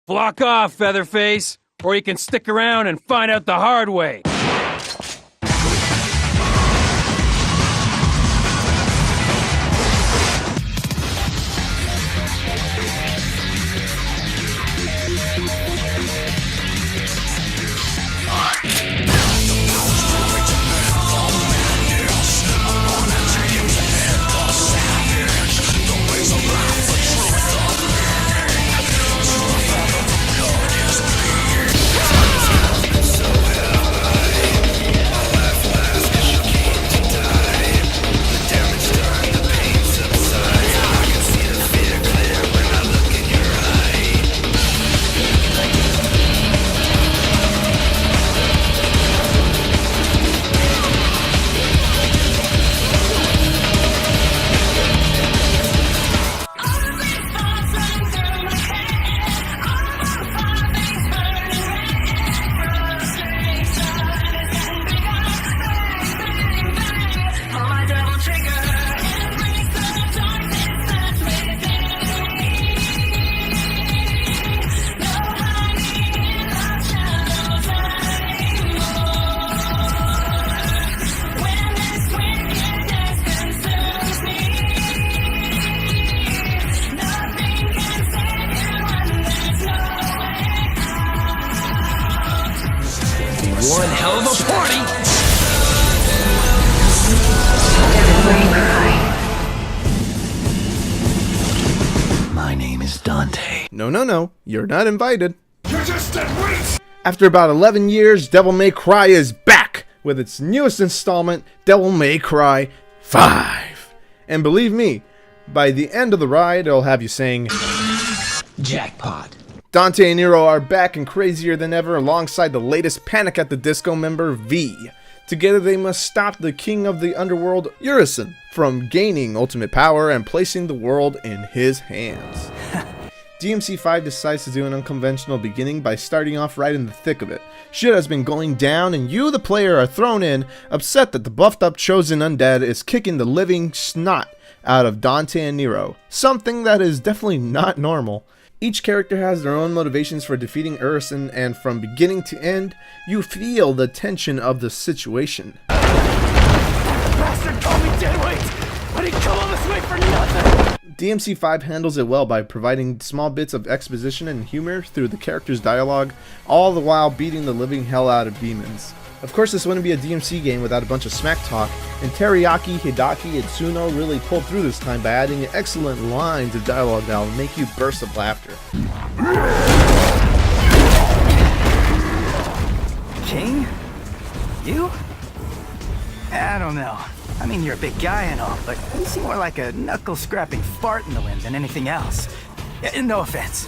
Flock off, Featherface, or you can stick around and find out the hard way. One hell of a party! My name is Dante. No, you're not invited. You just did wait! After about 11 years, Devil May Cry is back with its newest installment, Devil May Cry 5. And believe me, by the end of the ride, it'll have you saying, Jackpot. Dante and Nero are back and crazier than ever alongside the latest Panic at the Disco member, V. Together they must stop the king of the underworld, Urizen, from gaining ultimate power and placing the world in his hands. DMC5 decides to do an unconventional beginning by starting off right in the thick of it. Shit has been going down and you, the player, are thrown in, upset that the buffed up chosen undead is kicking the living snot out of Dante and Nero. Something that is definitely not normal. Each character has their own motivations for defeating Urizen, and from beginning to end, you feel the tension of the situation. Bastard called me deadweight! I didn't come all this way for nothing! DMC5 handles it well by providing small bits of exposition and humor through the characters' dialogue, all the while beating the living hell out of demons. Of course, this wouldn't be a DMC game without a bunch of smack talk, and Teriyaki, Hidaki, and Tsuno really pulled through this time by adding excellent lines of dialogue that will make you burst of laughter. King? You? I don't know. I mean, you're a big guy and all, but you seem more like a knuckle-scrapping fart in the wind than anything else. No offense.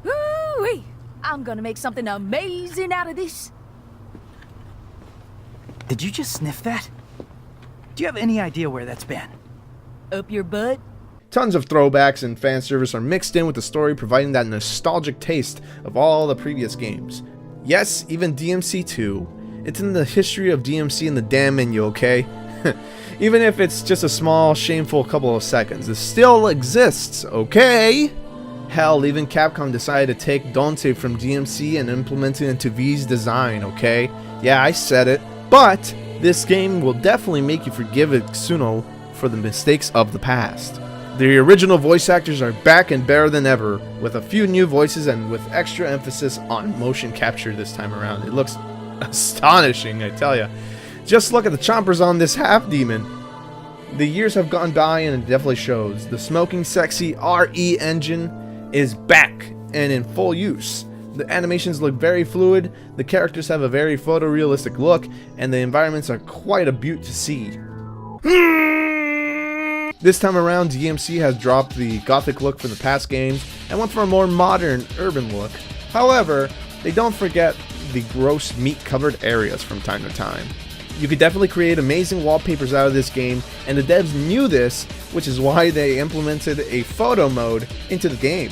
Ooh-wee! I'm gonna make something amazing out of this. Did you just sniff that? Do you have any idea where that's been? Up your butt? Tons of throwbacks and fan service are mixed in with the story, providing that nostalgic taste of all the previous games. Yes, even DMC2. It's in the history of DMC in the damn menu, okay? Even if it's just a small, shameful couple of seconds, it still exists, okay? Hell, even Capcom decided to take Dante from DMC and implement it into V's design, okay? Yeah, I said it. But this game will definitely make you forgive Tsuno for the mistakes of the past. The original voice actors are back and better than ever, with a few new voices and with extra emphasis on motion capture this time around. It looks astonishing, I tell ya. Just look at the chompers on this half-demon. The years have gone by and it definitely shows. The smoking sexy RE engine is back and in full use. The animations look very fluid, the characters have a very photorealistic look, and the environments are quite a beaut to see. This time around, DMC has dropped the gothic look from the past games and went for a more modern, urban look. However, they don't forget the gross meat-covered areas from time to time. You could definitely create amazing wallpapers out of this game, and the devs knew this, which is why they implemented a photo mode into the game.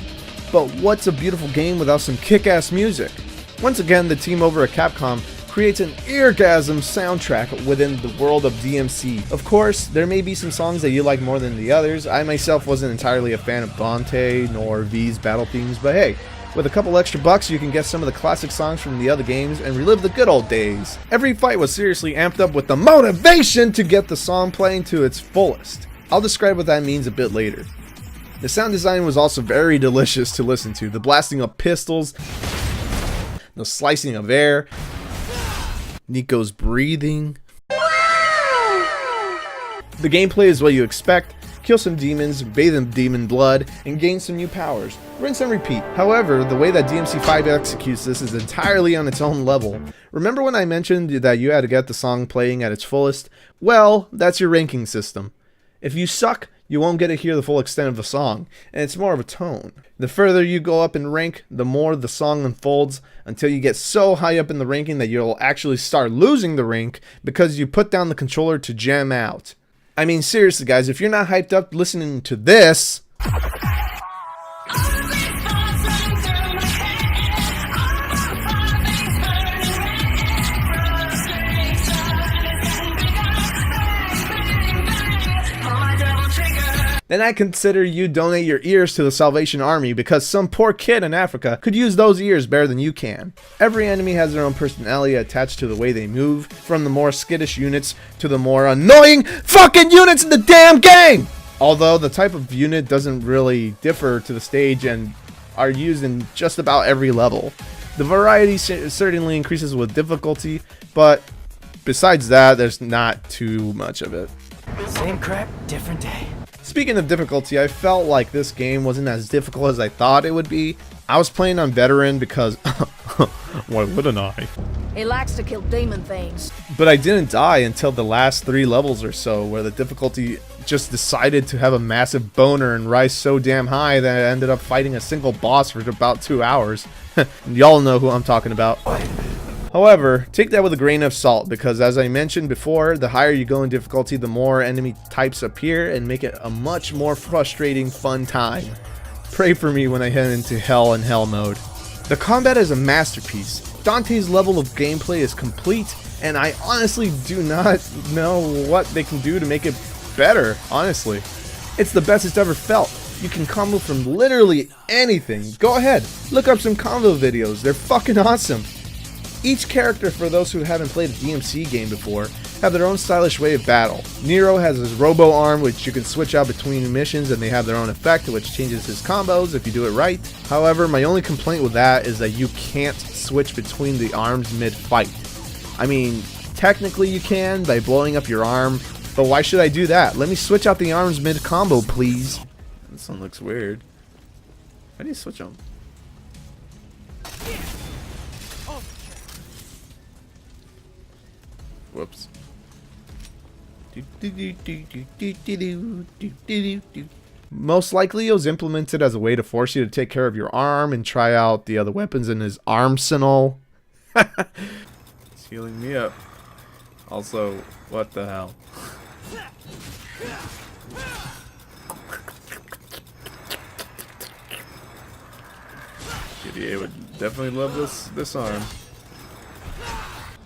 But what's a beautiful game without some kick-ass music? Once again, the team over at Capcom creates an eargasm soundtrack within the world of DMC. Of course, there may be some songs that you like more than the others. I myself wasn't entirely a fan of Dante nor V's battle themes, but hey, with a couple extra bucks, you can get some of the classic songs from the other games and relive the good old days. Every fight was seriously amped up with the motivation to get the song playing to its fullest. I'll describe what that means a bit later. The sound design was also very delicious to listen to. The blasting of pistols, the slicing of air, Nico's breathing. The gameplay is what you expect. Kill some demons, bathe in demon blood, and gain some new powers. Rinse and repeat. However, the way that DMC5 executes this is entirely on its own level. Remember when I mentioned that you had to get the song playing at its fullest? Well, that's your ranking system. If you suck, you won't get to hear the full extent of the song, and it's more of a tone. The further you go up in rank, the more the song unfolds until you get so high up in the ranking that you'll actually start losing the rank because you put down the controller to jam out. I mean, seriously guys, if you're not hyped up listening to this, then I consider you donate your ears to the Salvation Army, because some poor kid in Africa could use those ears better than you can. Every enemy has their own personality attached to the way they move, from the more skittish units to the more annoying fucking units in the damn game! Although the type of unit doesn't really differ to the stage and are used in just about every level. The variety certainly increases with difficulty, but besides that, there's not too much of it. Same crap, different day. Speaking of difficulty, I felt like this game wasn't as difficult as I thought it would be. I was playing on veteran because why wouldn't I? He likes to kill demon things. But I didn't die until the last 3 levels or so, where the difficulty just decided to have a massive boner and rise so damn high that I ended up fighting a single boss for about 2 hours. Y'all know who I'm talking about. However, take that with a grain of salt, because as I mentioned before, the higher you go in difficulty, the more enemy types appear and make it a much more frustrating fun time. Pray for me when I head into hell and hell mode. The combat is a masterpiece. Dante's level of gameplay is complete, and I honestly do not know what they can do to make it better, honestly. It's the best it's ever felt. You can combo from literally anything. Go ahead, look up some combo videos, they're fucking awesome. Each character, for those who haven't played a DMC game before, have their own stylish way of battle. Nero has his robo arm, which you can switch out between missions, and they have their own effect, which changes his combos if you do it right. However, my only complaint with that is that you can't switch between the arms mid-fight. I mean, technically you can by blowing up your arm, but why should I do that? Let me switch out the arms mid-combo, please. This one looks weird. How do you switch them? Whoops. Most likely it was implemented as a way to force you to take care of your arm and try out the other weapons in his arsenal. It's healing me up. Also, what the hell? Kitty would definitely love this arm.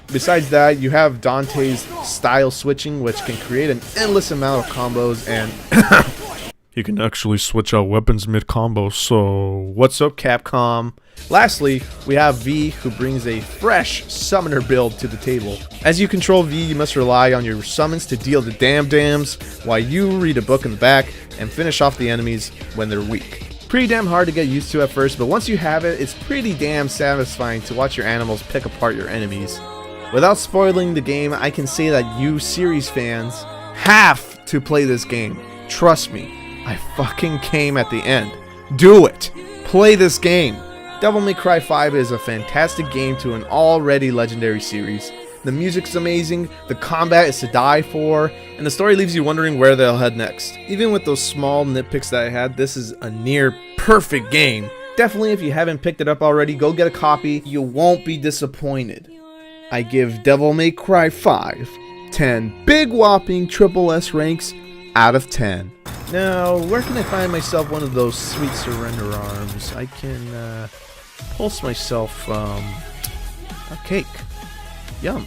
Besides that, you have Dante's style switching, which can create an endless amount of combos, and he can actually switch out weapons mid-combo, so what's up, Capcom? Lastly, we have V, who brings a fresh summoner build to the table. As you control V, you must rely on your summons to deal the dams, while you read a book in the back and finish off the enemies when they're weak. Pretty damn hard to get used to at first, but once you have it, it's pretty damn satisfying to watch your animals pick apart your enemies. Without spoiling the game, I can say that you series fans have to play this game. Trust me, I fucking came at the end. Do it! Play this game! Devil May Cry 5 is a fantastic game to an already legendary series. The music's amazing, the combat is to die for, and the story leaves you wondering where they'll head next. Even with those small nitpicks that I had, this is a near perfect game. Definitely, if you haven't picked it up already, go get a copy. You won't be disappointed. I give Devil May Cry 5 10 big whopping triple S ranks out of 10. Now, where can I find myself one of those sweet surrender arms? I can pulse myself a cake. Yum.